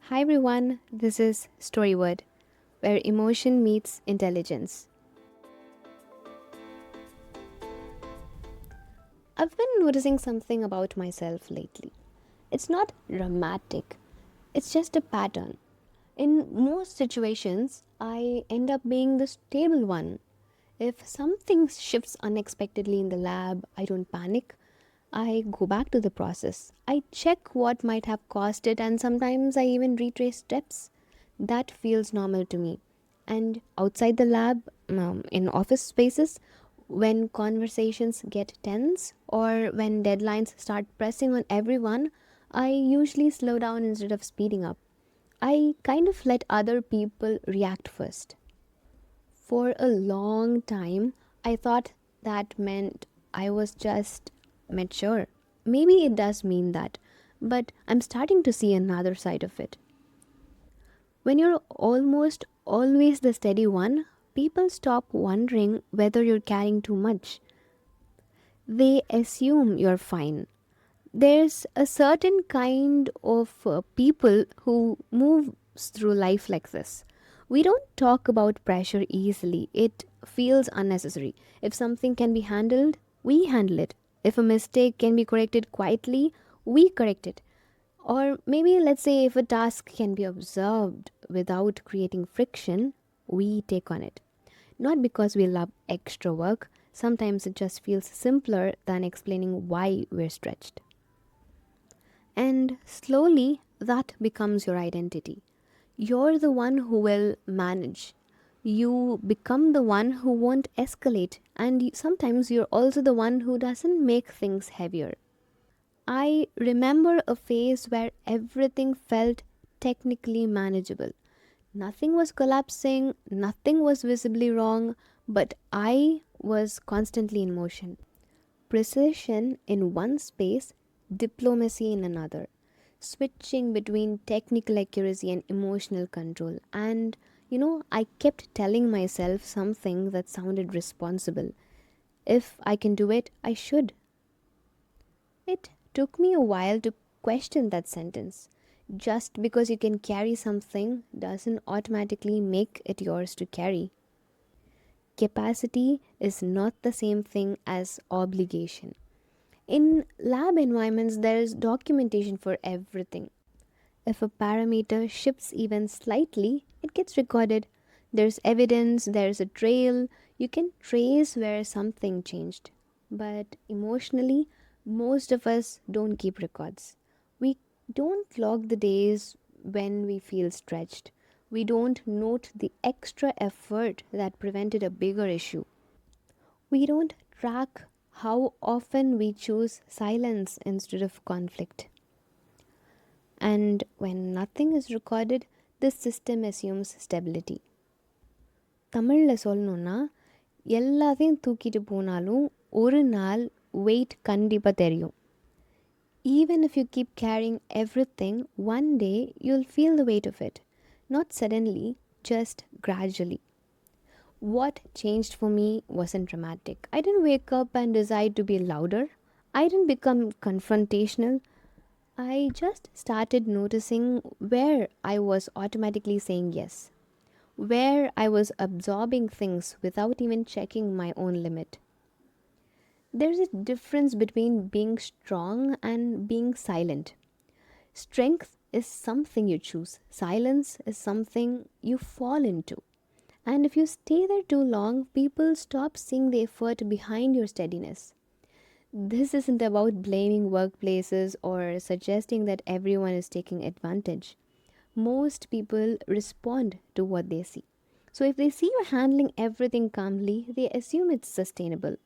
Hi everyone, this is Storyward, where emotion meets intelligence. I've been noticing something about myself lately. It's not dramatic, it's just a pattern. In most situations, I end up being the stable one. If something shifts unexpectedly in the lab, I don't panic. I go back to the process. I check what might have caused it, and sometimes I even retrace steps. That feels normal to me. And outside the lab, in office spaces, when conversations get tense or when deadlines start pressing on everyone, I usually slow down instead of speeding up. I kind of let other people react first. For a long time, I thought that meant I was just mature. Maybe it does mean that, but I'm starting to see another side of it. When you're almost always the steady one, people stop wondering whether you're carrying too much. They assume you're fine. There's a certain kind of people who moves through life like this. We don't talk about pressure easily. It feels unnecessary. If something can be handled, we handle it. If a mistake can be corrected quietly, we correct it. Or maybe let's say if a task can be observed without creating friction, we take on it. Not because we love extra work, sometimes it just feels simpler than explaining why we're stretched. And slowly, that becomes your identity. You're the one who will manage. You become the one who won't escalate, and sometimes you're also the one who doesn't make things heavier. I remember a phase where everything felt technically manageable. Nothing was collapsing, nothing was visibly wrong, but I was constantly in motion. Precision in one space, diplomacy in another, switching between technical accuracy and emotional control. And I kept telling myself something that sounded responsible. If I can do it, I should. It took me a while to question that sentence. Just because you can carry something doesn't automatically make it yours to carry. Capacity is not the same thing as obligation. In lab environments, there is documentation for everything. If a parameter shifts even slightly, it gets recorded. There's evidence, there's a trail, you can trace where something changed. But emotionally, most of us don't keep records. We don't log the days when we feel stretched. We don't note the extra effort that prevented a bigger issue. We don't track how often we choose silence instead of conflict. And when nothing is recorded, this system assumes stability. தமிழில் சொல்லணும்னா எல்லாத்தையும் தூக்கிட்டு போனாலும் ஒரு நாள் wait கண்டிப்பாக தெரியும். Even if you keep carrying everything, one day you'll feel the weight of it. Not suddenly, just gradually. What changed for me wasn't dramatic. I didn't wake up and decide to be louder. I didn't become confrontational. I just started noticing where I was automatically saying yes, where I was absorbing things without even checking my own limit. There's a difference between being strong and being silent. Strength is something you choose, silence is something you fall into. And if you stay there too long, people stop seeing the effort behind your steadiness. This isn't about blaming workplaces or suggesting that everyone is taking advantage. Most people respond to what they see. So if they see you handling everything calmly, they assume it's sustainable.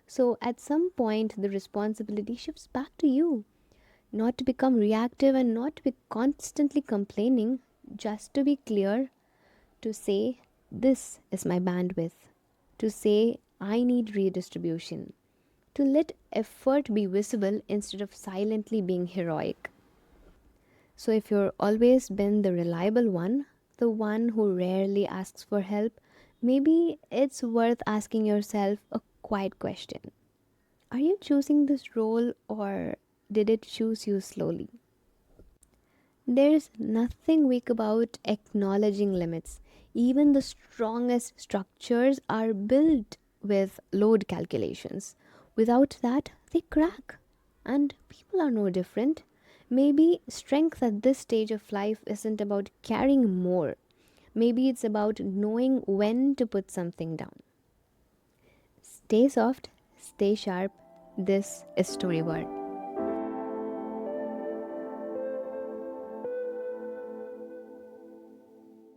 So at some point, the responsibility shifts back to you. Not to become reactive and not to be constantly complaining, just to be clear, to say, this is my bandwidth, to say, I need redistribution, to let effort be visible instead of silently being heroic. So, if you're always been the reliable one, the one who rarely asks for help, maybe it's worth asking yourself a quiet question. Are you choosing this role or did it choose you slowly? There's nothing weak about acknowledging limits. Even the strongest structures are built with load calculations. Without that, they crack. And people are no different. Maybe strength at this stage of life isn't about carrying more. Maybe it's about knowing when to put something down. Stay soft, stay sharp. This is Storyward.